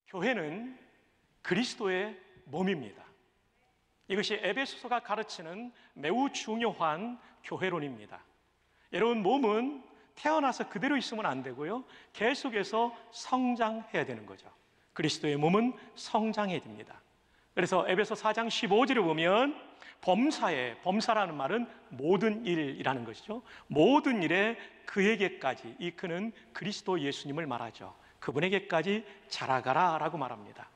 교회는 그리스도의 몸입니다. 이것이 에베소서가 가르치는 매우 중요한 교회론입니다. 여러분, 몸은 태어나서 그대로 있으면 안 되고요, 계속해서 성장해야 되는 거죠. 그리스도의 몸은 성장해야 됩니다. 그래서 에베소 4장 15절에 보면 범사라는 말은 모든 일이라는 것이죠. 모든 일에 그에게까지, 이 그는 그리스도 예수님을 말하죠. 그분에게까지 자라가라 라고 말합니다.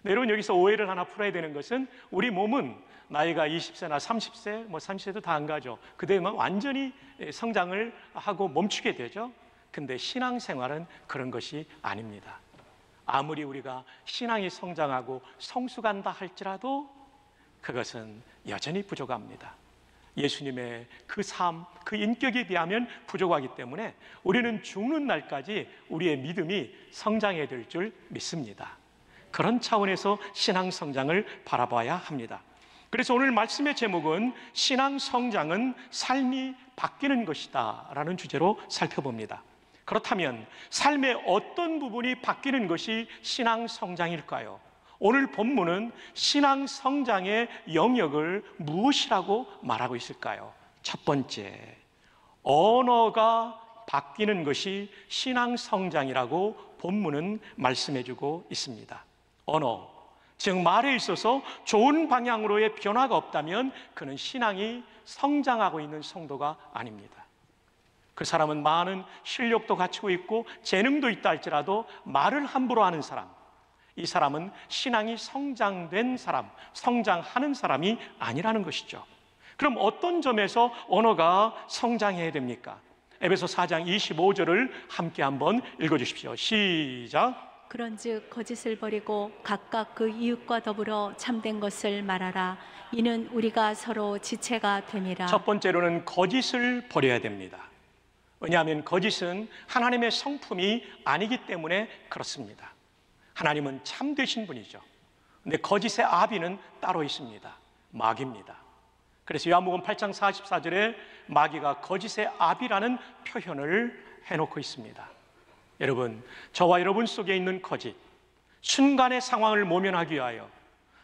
네, 여러분, 여기서 오해를 하나 풀어야 되는 것은 우리 몸은 나이가 20세나 30세, 30세도 다 안 가죠. 그때만 완전히 성장을 하고 멈추게 되죠. 근데 신앙생활은 그런 것이 아닙니다. 아무리 우리가 신앙이 성장하고 성숙한다 할지라도 그것은 여전히 부족합니다. 예수님의 그 삶, 그 인격에 비하면 부족하기 때문에 우리는 죽는 날까지 우리의 믿음이 성장해야 될 줄 믿습니다. 그런 차원에서 신앙 성장을 바라봐야 합니다. 그래서 오늘 말씀의 제목은 신앙 성장은 삶이 바뀌는 것이다 라는 주제로 살펴봅니다. 그렇다면 삶의 어떤 부분이 바뀌는 것이 신앙 성장일까요? 오늘 본문은 신앙 성장의 영역을 무엇이라고 말하고 있을까요? 첫 번째, 언어가 바뀌는 것이 신앙 성장이라고 본문은 말씀해주고 있습니다. 언어, 즉 말에 있어서 좋은 방향으로의 변화가 없다면 그는 신앙이 성장하고 있는 성도가 아닙니다. 그 사람은 많은 실력도 갖추고 있고 재능도 있다 할지라도 말을 함부로 하는 사람, 이 사람은 신앙이 성장된 사람, 성장하는 사람이 아니라는 것이죠. 그럼 어떤 점에서 언어가 성장해야 됩니까? 에베소 4장 25절을 함께 한번 읽어주십시오. 시작. 그런즉 거짓을 버리고 각각 그 이웃과 더불어 참된 것을 말하라. 이는 우리가 서로 지체가 됨이라. 첫 번째로는 거짓을 버려야 됩니다. 왜냐하면 거짓은 하나님의 성품이 아니기 때문에 그렇습니다. 하나님은 참되신 분이죠. 근데 거짓의 아비는 따로 있습니다. 마귀입니다. 그래서 요한복음 8장 44절에 마귀가 거짓의 아비라는 표현을 해놓고 있습니다. 여러분, 저와 여러분 속에 있는 거짓, 순간의 상황을 모면하기 위하여,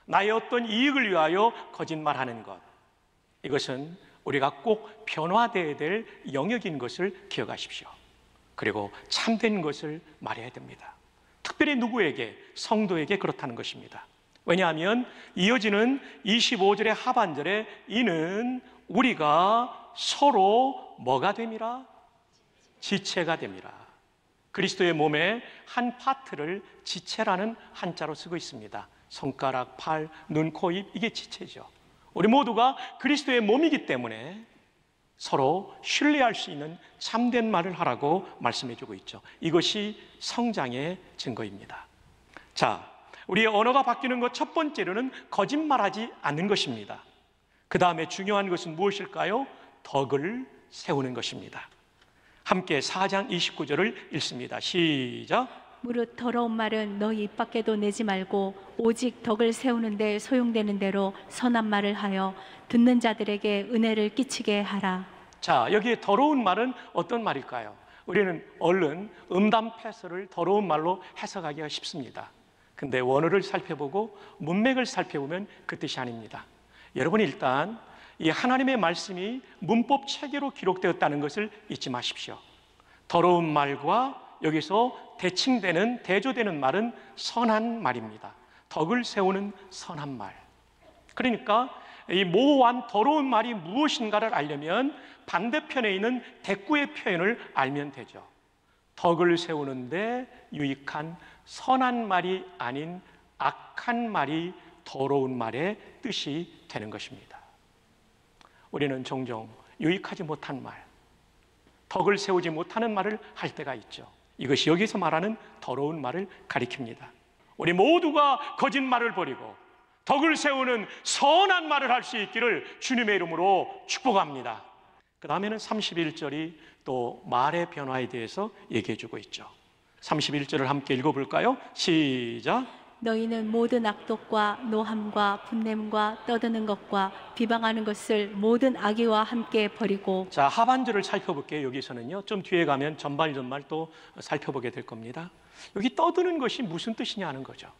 나의 어떤 이익을 위하여 거짓말하는 것, 이것은 우리가 꼭 변화되어야 될 영역인 것을 기억하십시오. 그리고 참된 것을 말해야 됩니다. 특별히 누구에게? 성도에게 그렇다는 것입니다. 왜냐하면 이어지는 25절의 하반절에 이는 우리가 서로 뭐가 됨이라? 지체가 됨이라. 그리스도의 몸의 한 파트를 지체라는 한자로 쓰고 있습니다. 손가락, 팔, 눈, 코, 입, 이게 지체죠. 우리 모두가 그리스도의 몸이기 때문에 서로 신뢰할 수 있는 참된 말을 하라고 말씀해주고 있죠. 이것이 성장의 증거입니다. 자, 우리의 언어가 바뀌는 것 첫 번째로는 거짓말하지 않는 것입니다. 그 다음에 중요한 것은 무엇일까요? 덕을 세우는 것입니다. 함께 4장 29절을 읽습니다. 시작. 무릇 더러운 말은 너희 입 밖에도 내지 말고 오직 덕을 세우는 데 소용되는 대로 선한 말을 하여 듣는 자들에게 은혜를 끼치게 하라. 자, 여기에 더러운 말은 어떤 말일까요? 우리는 얼른 음담 패설을 더러운 말로 해석하기가 쉽습니다. 근데 원어를 살펴보고 문맥을 살펴보면 그 뜻이 아닙니다. 여러분, 일단 이 하나님의 말씀이 문법 체계로 기록되었다는 것을 잊지 마십시오. 더러운 말과 여기서 대칭되는, 대조되는 말은 선한 말입니다. 덕을 세우는 선한 말. 그러니까 이 모호한 더러운 말이 무엇인가를 알려면 반대편에 있는 대꾸의 표현을 알면 되죠. 덕을 세우는데 유익한 선한 말이 아닌 악한 말이 더러운 말의 뜻이 되는 것입니다. 우리는 종종 유익하지 못한 말, 덕을 세우지 못하는 말을 할 때가 있죠. 이것이 여기서 말하는 더러운 말을 가리킵니다. 우리 모두가 거짓말을 버리고 덕을 세우는 선한 말을 할 수 있기를 주님의 이름으로 축복합니다. 그 다음에는 31절이 또 말의 변화에 대해서 얘기해 주고 있죠. 31절을 함께 읽어볼까요? 시작. 너희는 모든 악독과 노함과 분냄과 떠드는 것과 비방하는 것을 모든 악의와 함께 버리고. 자, 하반절을 살펴볼게요. 여기서는요, 좀 뒤에 가면 전말 또 살펴보게 될 겁니다. 여기 떠드는 것이 무슨 뜻이냐 하는 거죠.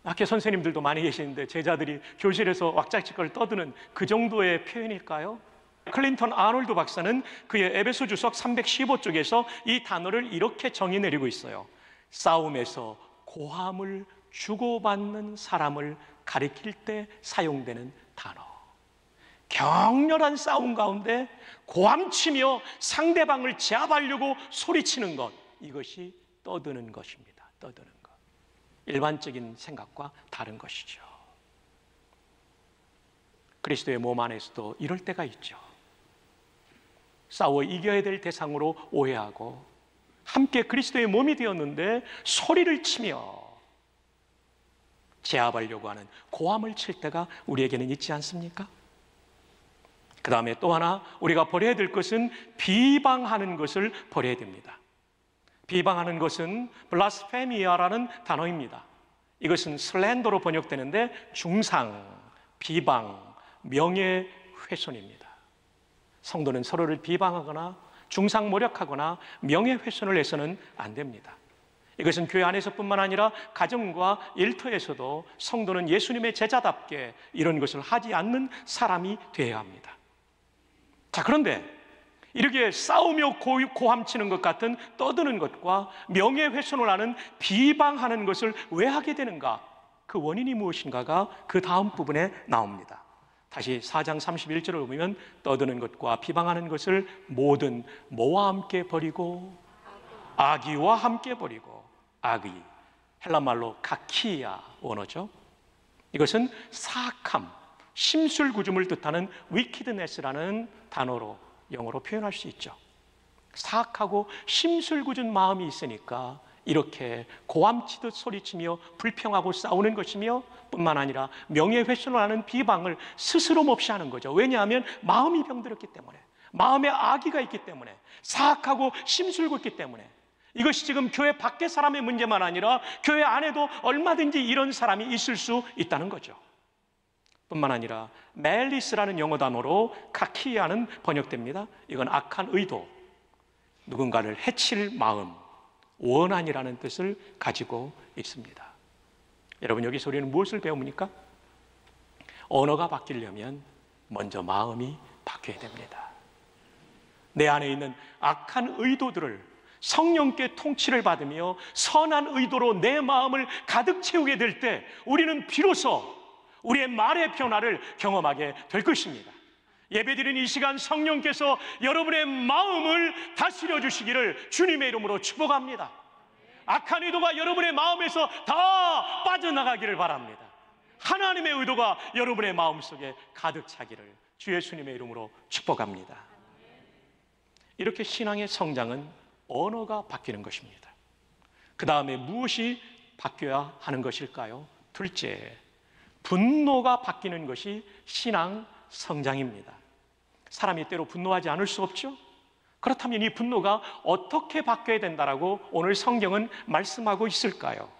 학교 선생님들도 많이 계시는데 제자들이 교실에서 왁자지껄 떠드는 그 정도의 표현일까요? 클린턴 아놀드 박사는 그의 에베소주석 315쪽에서 이 단어를 이렇게 정의 내리고 있어요. 싸움에서 고함을 주고받는 사람을 가리킬 때 사용되는 단어. 격렬한 싸움 가운데 고함치며 상대방을 제압하려고 소리치는 것, 이것이 떠드는 것입니다. 떠드는 것. 일반적인 생각과 다른 것이죠. 그리스도의 몸 안에서도 이럴 때가 있죠. 싸워 이겨야 될 대상으로 오해하고 함께 그리스도의 몸이 되었는데 소리를 치며 제압하려고 하는 고함을 칠 때가 우리에게는 있지 않습니까? 그 다음에 또 하나 우리가 버려야 될 것은 비방하는 것을 버려야 됩니다. 비방하는 것은 블라스페미아라는 단어입니다. 이것은 슬렌더로 번역되는데 중상, 비방, 명예훼손입니다. 성도는 서로를 비방하거나 중상모략하거나 명예훼손을 해서는 안 됩니다. 이것은 교회 안에서뿐만 아니라 가정과 일터에서도 성도는 예수님의 제자답게 이런 것을 하지 않는 사람이 되어야 합니다. 자, 그런데 이렇게 싸우며 고함치는 것 같은 떠드는 것과 명예훼손을 하는 비방하는 것을 왜 하게 되는가? 그 원인이 무엇인가가 그 다음 부분에 나옵니다. 다시 4장 31절을 보면 떠드는 것과 비방하는 것을 모든 뭐와 함께 버리고 악의와 함께 버리고, 악의, 헬라말로 카키야 원어죠. 이것은 사악함, 심술구줌을 뜻하는 wickedness라는 단어로 영어로 표현할 수 있죠. 사악하고 심술궂은 마음이 있으니까 이렇게 고함치듯 소리치며 불평하고 싸우는 것이며 뿐만 아니라 명예훼손을 하는 비방을 스스럼 없이 하는 거죠. 왜냐하면 마음이 병들었기 때문에, 마음에 악의가 있기 때문에, 사악하고 심술궂기 때문에. 이것이 지금 교회 밖의 사람의 문제만 아니라 교회 안에도 얼마든지 이런 사람이 있을 수 있다는 거죠. 뿐만 아니라 멜리스라는 영어 단어로 카키야는 번역됩니다. 이건 악한 의도, 누군가를 해칠 마음, 원한이라는 뜻을 가지고 있습니다. 여러분, 여기서 우리는 무엇을 배웁니까? 언어가 바뀌려면 먼저 마음이 바뀌어야 됩니다. 내 안에 있는 악한 의도들을 성령께 통치를 받으며 선한 의도로 내 마음을 가득 채우게 될 때 우리는 비로소 우리의 말의 변화를 경험하게 될 것입니다. 예배드리는 이 시간 성령께서 여러분의 마음을 다스려 주시기를 주님의 이름으로 축복합니다. 악한 의도가 여러분의 마음에서 다 빠져나가기를 바랍니다. 하나님의 의도가 여러분의 마음속에 가득 차기를 주 예수님의 이름으로 축복합니다. 이렇게 신앙의 성장은 언어가 바뀌는 것입니다. 그 다음에 무엇이 바뀌어야 하는 것일까요? 둘째, 분노가 바뀌는 것이 신앙 성장입니다. 사람이 때로 분노하지 않을 수 없죠? 그렇다면 이 분노가 어떻게 바뀌어야 된다라고 오늘 성경은 말씀하고 있을까요?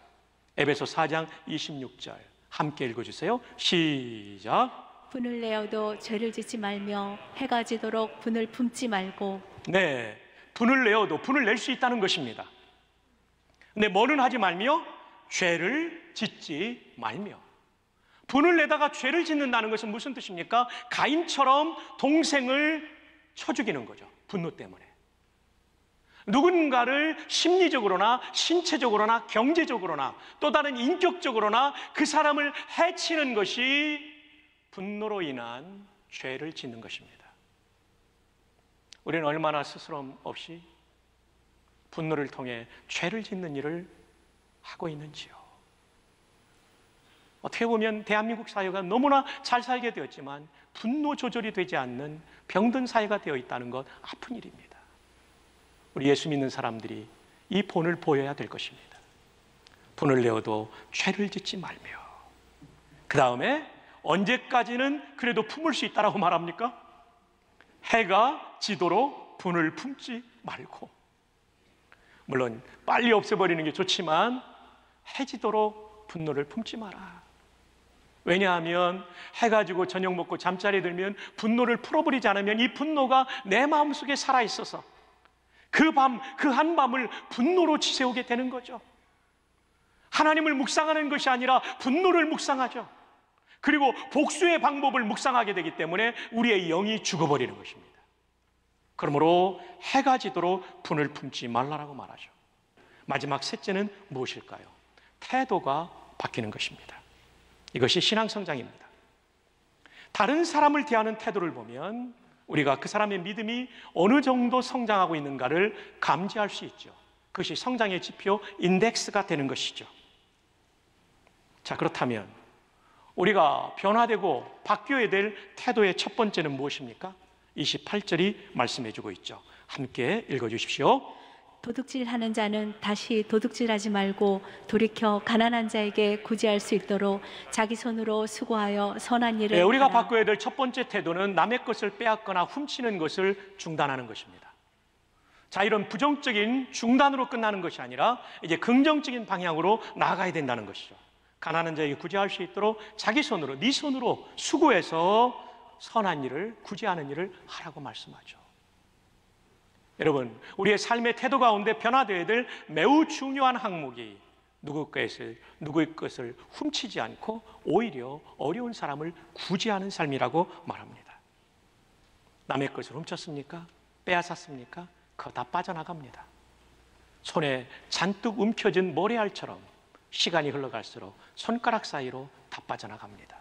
에베소 4장 26절 함께 읽어주세요. 시작. 분을 내어도 죄를 짓지 말며 해가 지도록 분을 품지 말고. 네, 분을 내어도 분을 낼 수 있다는 것입니다. 근데 뭐는 하지 말며 죄를 짓지 말며. 분을 내다가 죄를 짓는다는 것은 무슨 뜻입니까? 가인처럼 동생을 쳐 죽이는 거죠. 분노 때문에. 누군가를 심리적으로나 신체적으로나 경제적으로나 또 다른 인격적으로나 그 사람을 해치는 것이 분노로 인한 죄를 짓는 것입니다. 우리는 얼마나 스스럼 없이 분노를 통해 죄를 짓는 일을 하고 있는지요. 어떻게 보면 대한민국 사회가 너무나 잘 살게 되었지만 분노 조절이 되지 않는 병든 사회가 되어 있다는 것, 아픈 일입니다. 우리 예수 믿는 사람들이 이 본을 보여야 될 것입니다. 분을 내어도 죄를 짓지 말며. 그 다음에 언제까지는 그래도 품을 수 있다라고 말합니까? 해가 지도록 분을 품지 말고. 물론 빨리 없애버리는 게 좋지만 해지도록 분노를 품지 마라. 왜냐하면 해가 지고 저녁 먹고 잠자리 들면 분노를 풀어버리지 않으면 이 분노가 내 마음속에 살아있어서 그 한밤을 분노로 지새우게 되는 거죠. 하나님을 묵상하는 것이 아니라 분노를 묵상하죠. 그리고 복수의 방법을 묵상하게 되기 때문에 우리의 영이 죽어버리는 것입니다. 그러므로 해가 지도록 분을 품지 말라라고 말하죠. 마지막 셋째는 무엇일까요? 태도가 바뀌는 것입니다. 이것이 신앙 성장입니다. 다른 사람을 대하는 태도를 보면 우리가 그 사람의 믿음이 어느 정도 성장하고 있는가를 감지할 수 있죠. 그것이 성장의 지표, 인덱스가 되는 것이죠. 자, 그렇다면 우리가 변화되고 바뀌어야 될 태도의 첫 번째는 무엇입니까? 28절이 말씀해 주고 있죠. 함께 읽어주십시오. 도둑질하는 자는 다시 도둑질하지 말고 돌이켜 가난한 자에게 구제할 수 있도록 자기 손으로 수고하여 선한 일을 우리가 하라. 바꿔야 될 첫 번째 태도는 남의 것을 빼앗거나 훔치는 것을 중단하는 것입니다. 자, 이런 부정적인 중단으로 끝나는 것이 아니라 이제 긍정적인 방향으로 나아가야 된다는 것이죠. 가난한 자에게 구제할 수 있도록 자기 손으로, 네 손으로 수고해서 선한 일을, 구제하는 일을 하라고 말씀하죠. 여러분, 우리의 삶의 태도 가운데 변화되어야 될 매우 중요한 항목이 누구의 것을 훔치지 않고 오히려 어려운 사람을 구제하는 삶이라고 말합니다. 남의 것을 훔쳤습니까? 빼앗았습니까? 그거 다 빠져나갑니다. 손에 잔뜩 움켜진 모래알처럼 시간이 흘러갈수록 손가락 사이로 다 빠져나갑니다.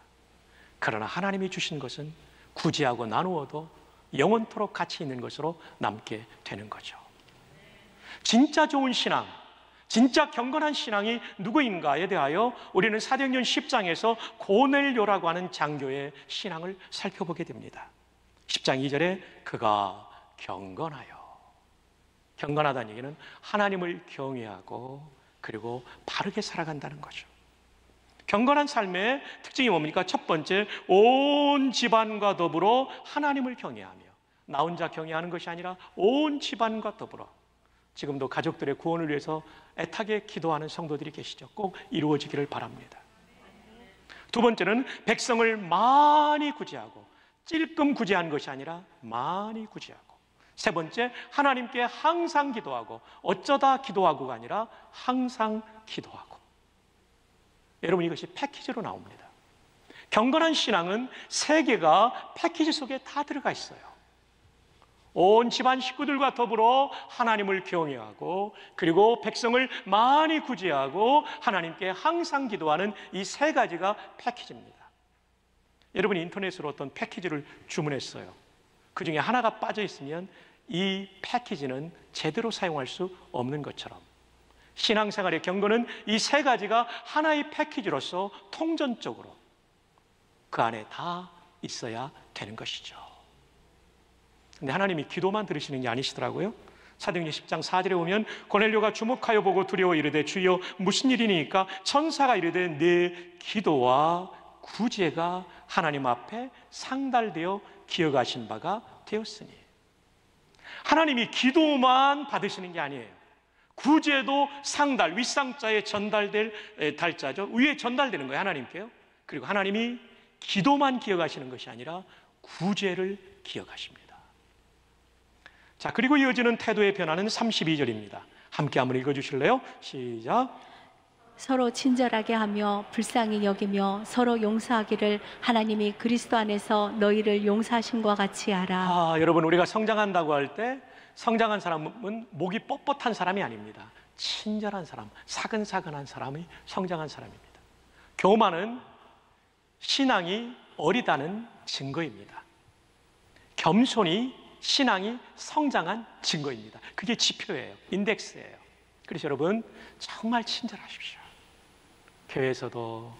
그러나 하나님이 주신 것은 구제하고 나누어도 영원토록 가치 있는 것으로 남게 되는 거죠. 진짜 좋은 신앙, 진짜 경건한 신앙이 누구인가에 대하여 우리는 사도행전 10장에서 고넬료라고 하는 장교의 신앙을 살펴보게 됩니다. 10장 2절에 그가 경건하여, 경건하다는 얘기는 하나님을 경외하고 그리고 바르게 살아간다는 거죠. 경건한 삶의 특징이 뭡니까? 첫 번째, 온 집안과 더불어 하나님을 경외하며, 나 혼자 경외하는 것이 아니라 온 집안과 더불어. 지금도 가족들의 구원을 위해서 애타게 기도하는 성도들이 계시죠. 꼭 이루어지기를 바랍니다. 두 번째는 백성을 많이 구제하고, 찔끔 구제하는 것이 아니라 많이 구제하고. 세 번째, 하나님께 항상 기도하고, 어쩌다 기도하고가 아니라 항상 기도하고. 여러분, 이것이 패키지로 나옵니다. 경건한 신앙은 세 개가 패키지 속에 다 들어가 있어요. 온 집안 식구들과 더불어 하나님을 경외하고, 그리고 백성을 많이 구제하고, 하나님께 항상 기도하는 이 세 가지가 패키지입니다. 여러분이 인터넷으로 어떤 패키지를 주문했어요. 그 중에 하나가 빠져 있으면 이 패키지는 제대로 사용할 수 없는 것처럼, 신앙생활의 경건은 이 세 가지가 하나의 패키지로서 통전적으로 그 안에 다 있어야 되는 것이죠. 근데 하나님이 기도만 들으시는 게 아니시더라고요. 사도행전 10장 4절에 보면 고넬료가 주목하여 보고 두려워 이르되 주여 무슨 일이니까? 천사가 이르되 내 기도와 구제가 하나님 앞에 상달되어 기억하신 바가 되었으니. 하나님이 기도만 받으시는 게 아니에요. 구제도 상달, 윗상자에 전달될 달자죠. 위에 전달되는 거예요, 하나님께요. 그리고 하나님이 기도만 기억하시는 것이 아니라 구제를 기억하십니다. 자, 그리고 이어지는 태도의 변화는 32절입니다. 함께 한번 읽어주실래요? 시작. 서로 친절하게 하며 불쌍히 여기며 서로 용서하기를 하나님이 그리스도 안에서 너희를 용서하심과 같이 하라. 여러분, 우리가 성장한다고 할 때 성장한 사람은 목이 뻣뻣한 사람이 아닙니다. 친절한 사람, 사근사근한 사람이 성장한 사람입니다. 교만은 신앙이 어리다는 증거입니다. 겸손이 신앙이 성장한 증거입니다. 그게 지표예요. 인덱스예요. 그래서 여러분, 정말 친절하십시오. 교회에서도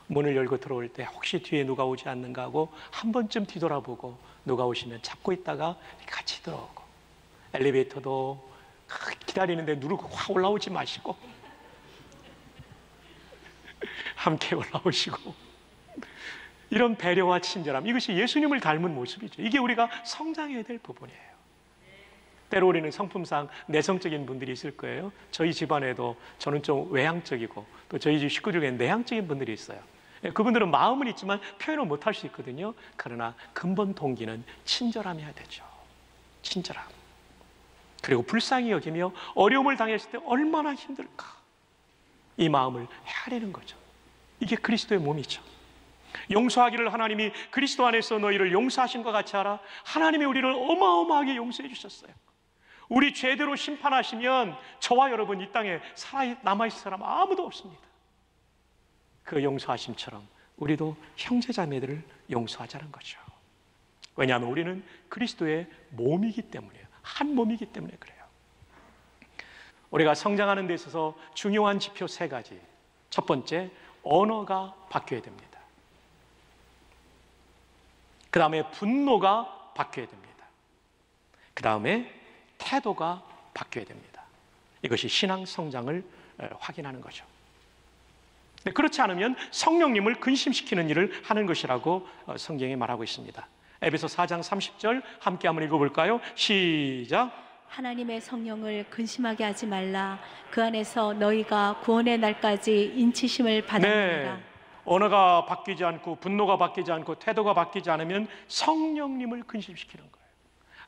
문을 열고 들어올 때 혹시 뒤에 누가 오지 않는가 하고 한 번쯤 뒤돌아보고 누가 오시면 잡고 있다가 같이 들어오고, 엘리베이터도 기다리는데 누르고 확 올라오지 마시고 함께 올라오시고, 이런 배려와 친절함, 이것이 예수님을 닮은 모습이죠. 이게 우리가 성장해야 될 부분이에요. 때로 우리는 성품상 내성적인 분들이 있을 거예요. 저희 집안에도 저는 좀 외향적이고 또 저희 집 식구 중에 내향적인 분들이 있어요. 그분들은 마음은 있지만 표현을 못할 수 있거든요. 그러나 근본 동기는 친절함이어야 되죠. 친절함. 그리고 불쌍히 여기며 어려움을 당했을 때 얼마나 힘들까, 이 마음을 헤아리는 거죠. 이게 그리스도의 몸이죠. 용서하기를 하나님이 그리스도 안에서 너희를 용서하신 것 같이 하라. 하나님이 우리를 어마어마하게 용서해 주셨어요. 우리 죄대로 심판하시면 저와 여러분 이 땅에 남아있을 사람 아무도 없습니다. 그 용서하심처럼 우리도 형제자매들을 용서하자는 거죠. 왜냐하면 우리는 그리스도의 몸이기 때문이에요. 한 몸이기 때문에 그래요. 우리가 성장하는 데 있어서 중요한 지표 3가지. 첫 번째, 언어가 바뀌어야 됩니다. 그 다음에 분노가 바뀌어야 됩니다. 그 다음에 태도가 바뀌어야 됩니다. 이것이 신앙 성장을 확인하는 거죠. 그렇지 않으면 성령님을 근심시키는 일을 하는 것이라고 성경이 말하고 있습니다. 에베소 4장 30절 함께 한번 읽어볼까요? 시작. 하나님의 성령을 근심하게 하지 말라. 그 안에서 너희가 구원의 날까지 인치심을 받았느니라. 언어가 바뀌지 않고 분노가 바뀌지 않고 태도가 바뀌지 않으면 성령님을 근심시키는 거예요.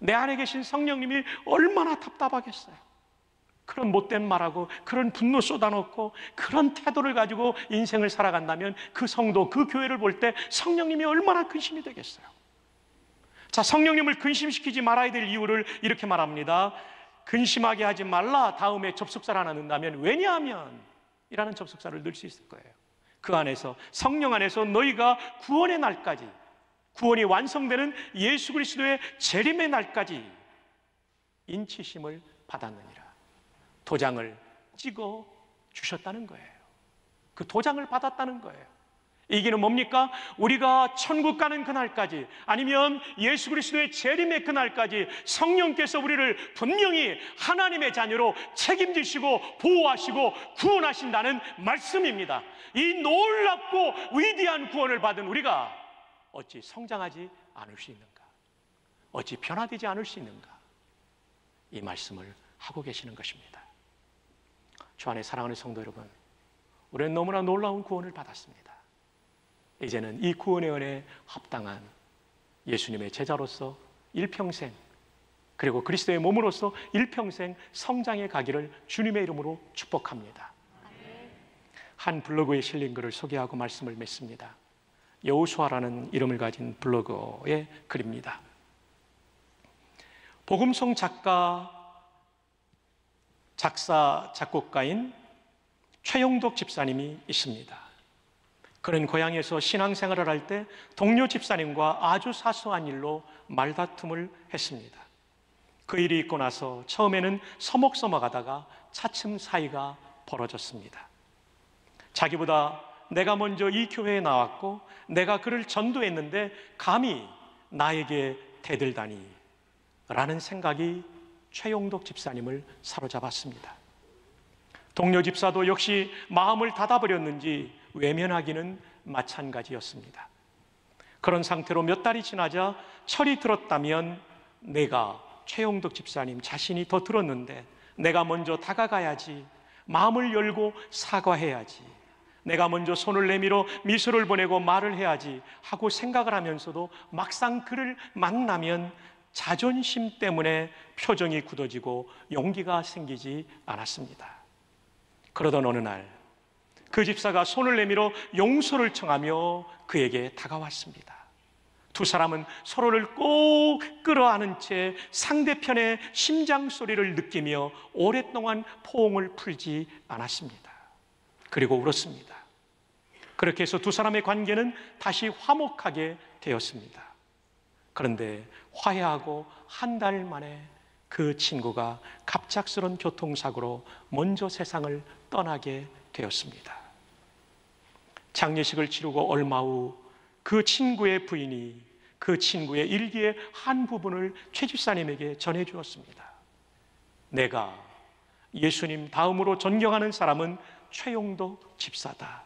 내 안에 계신 성령님이 얼마나 답답하겠어요. 그런 못된 말하고 그런 분노 쏟아놓고 그런 태도를 가지고 인생을 살아간다면 그 성도, 그 교회를 볼 때 성령님이 얼마나 근심이 되겠어요. 자, 성령님을 근심시키지 말아야 될 이유를 이렇게 말합니다. 근심하게 하지 말라. 다음에 접속사를 하나 넣는다면 왜냐하면 이라는 접속사를 넣을 수 있을 거예요. 그 안에서, 성령 안에서 너희가 구원의 날까지, 구원이 완성되는 예수 그리스도의 재림의 날까지 인치심을 받았느니라. 도장을 찍어 주셨다는 거예요. 그 도장을 받았다는 거예요. 이기는 뭡니까? 우리가 천국 가는 그날까지, 아니면 예수 그리스도의 재림의 그날까지 성령께서 우리를 분명히 하나님의 자녀로 책임지시고 보호하시고 구원하신다는 말씀입니다. 이 놀랍고 위대한 구원을 받은 우리가 어찌 성장하지 않을 수 있는가? 어찌 변화되지 않을 수 있는가? 이 말씀을 하고 계시는 것입니다. 주 안에 사랑하는 성도 여러분, 우리는 너무나 놀라운 구원을 받았습니다. 이제는 이 구원의 은혜에 합당한 예수님의 제자로서 일평생, 그리고 그리스도의 몸으로서 일평생 성장해 가기를 주님의 이름으로 축복합니다. 한 블로그에 실린 글을 소개하고 말씀을 맺습니다. 여호수아라는 이름을 가진 블로그의 글입니다. 복음송 작사, 작곡가인 최용덕 집사님이 있습니다. 그는 고향에서 신앙생활을 할 때 동료 집사님과 아주 사소한 일로 말다툼을 했습니다. 그 일이 있고 나서 처음에는 서먹서먹하다가 차츰 사이가 벌어졌습니다. 자기보다 내가 먼저 이 교회에 나왔고 내가 그를 전도했는데 감히 나에게 대들다니 라는 생각이 최용덕 집사님을 사로잡았습니다. 동료 집사도 역시 마음을 닫아버렸는지 외면하기는 마찬가지였습니다. 그런 상태로 몇 달이 지나자 철이 들었다면 내가, 최용덕 집사님 자신이 더 들었는데 내가 먼저 다가가야지, 마음을 열고 사과해야지, 내가 먼저 손을 내밀어 미소를 보내고 말을 해야지 하고 생각을 하면서도 막상 그를 만나면 자존심 때문에 표정이 굳어지고 용기가 생기지 않았습니다. 그러던 어느 날 그 집사가 손을 내밀어 용서를 청하며 그에게 다가왔습니다. 두 사람은 서로를 꼭 끌어안은 채 상대편의 심장 소리를 느끼며 오랫동안 포옹을 풀지 않았습니다. 그리고 울었습니다. 그렇게 해서 두 사람의 관계는 다시 화목하게 되었습니다. 그런데 화해하고 한 달 만에 그 친구가 갑작스런 교통사고로 먼저 세상을 떠나게 되었습니다. 장례식을 치르고 얼마 후 그 친구의 부인이 그 친구의 일기의 한 부분을 최 집사님에게 전해주었습니다. 내가 예수님 다음으로 존경하는 사람은 최용덕 집사다.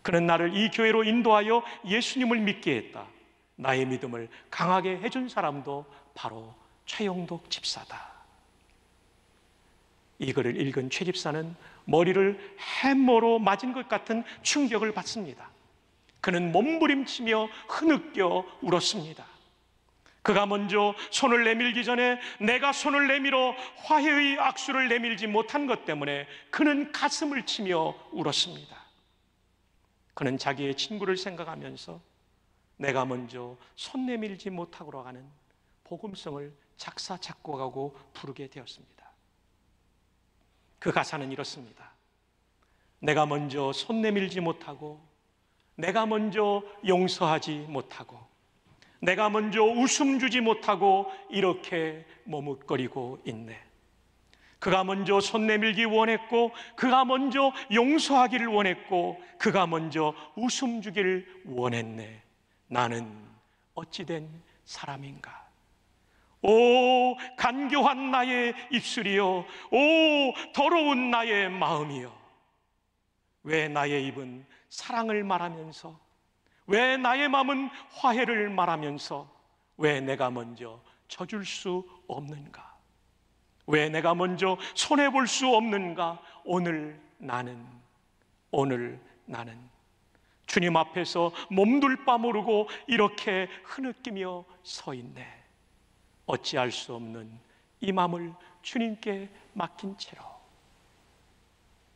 그는 나를 이 교회로 인도하여 예수님을 믿게 했다. 나의 믿음을 강하게 해준 사람도 바로 최용덕 집사다. 이 글을 읽은 최 집사는 머리를 해머로 맞은 것 같은 충격을 받습니다. 그는 몸부림치며 흐느껴 울었습니다. 그가 먼저 손을 내밀기 전에 내가 손을 내밀어 화해의 악수를 내밀지 못한 것 때문에 그는 가슴을 치며 울었습니다. 그는 자기의 친구를 생각하면서 내가 먼저 손 내밀지 못하고 가는 복음성을 작사 작곡하고 부르게 되었습니다. 그 가사는 이렇습니다. 내가 먼저 손 내밀지 못하고, 내가 먼저 용서하지 못하고, 내가 먼저 웃음 주지 못하고 이렇게 머뭇거리고 있네. 그가 먼저 손 내밀기 원했고, 그가 먼저 용서하기를 원했고, 그가 먼저 웃음 주기를 원했네. 나는 어찌된 사람인가? 오 간교한 나의 입술이여, 오 더러운 나의 마음이여, 왜 나의 입은 사랑을 말하면서, 왜 나의 마음은 화해를 말하면서, 왜 내가 먼저 져줄 수 없는가? 왜 내가 먼저 손해볼 수 없는가? 오늘 나는 주님 앞에서 몸둘 바 모르고 이렇게 흐느끼며 서 있네. 어찌할 수 없는 이 마음을 주님께 맡긴 채로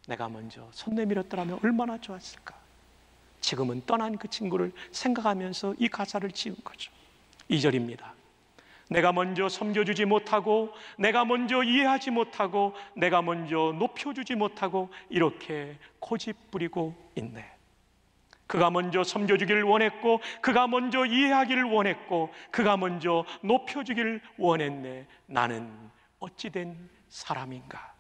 내가 먼저 손 내밀었더라면 얼마나 좋았을까? 지금은 떠난 그 친구를 생각하면서 이 가사를 지은 거죠. 2절입니다. 내가 먼저 섬겨주지 못하고, 내가 먼저 이해하지 못하고, 내가 먼저 높여주지 못하고 이렇게 고집부리고 있네. 그가 먼저 섬겨주기를 원했고, 그가 먼저 이해하기를 원했고, 그가 먼저 높여주기를 원했네. 나는 어찌된 사람인가?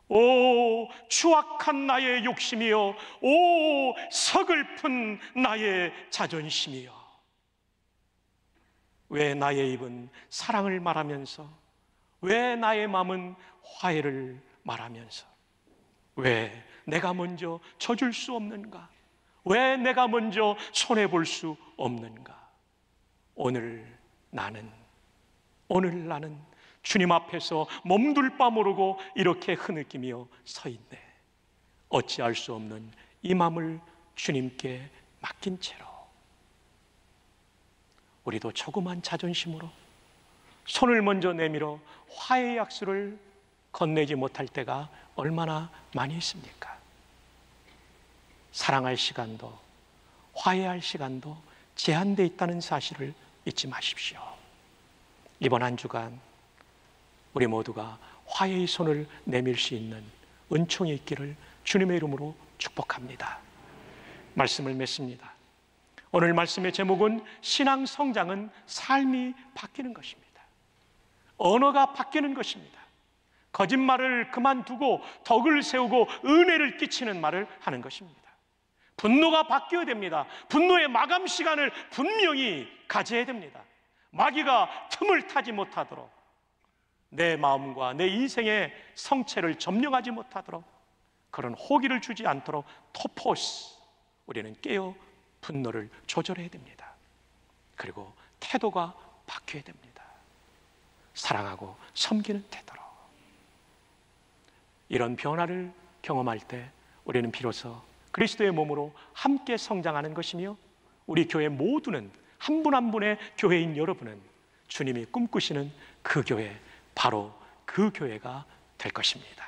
오 추악한 나의 욕심이여, 오 서글픈 나의 자존심이여, 왜 나의 입은 사랑을 말하면서, 왜 나의 마음은 화해를 말하면서, 왜 내가 먼저 져줄 수 없는가? 왜 내가 먼저 손해볼 수 없는가? 오늘 나는 주님 앞에서 몸둘 바 모르고 이렇게 흐느끼며 서 있네. 어찌할 수 없는 이 마음을 주님께 맡긴 채로 우리도 조그만 자존심으로 손을 먼저 내밀어 화해의 약수를 건네지 못할 때가 얼마나 많이 있습니까? 사랑할 시간도, 화해할 시간도 제한되어 있다는 사실을 잊지 마십시오. 이번 한 주간 우리 모두가 화해의 손을 내밀 수 있는 은총이 있기를 주님의 이름으로 축복합니다. 말씀을 맺습니다. 오늘 말씀의 제목은 신앙 성장은 삶이 바뀌는 것입니다. 언어가 바뀌는 것입니다. 거짓말을 그만두고 덕을 세우고 은혜를 끼치는 말을 하는 것입니다. 분노가 바뀌어야 됩니다. 분노의 마감 시간을 분명히 가져야 됩니다. 마귀가 틈을 타지 못하도록, 내 마음과 내 인생의 성체를 점령하지 못하도록, 그런 호기를 주지 않도록 토포스, 우리는 깨어 분노를 조절해야 됩니다. 그리고 태도가 바뀌어야 됩니다. 사랑하고 섬기는 태도로. 이런 변화를 경험할 때 우리는 비로소 그리스도의 몸으로 함께 성장하는 것이며, 우리 교회 모두는, 한 분 한 분의 교회인 여러분은 주님이 꿈꾸시는 그 교회, 바로 그 교회가 될 것입니다.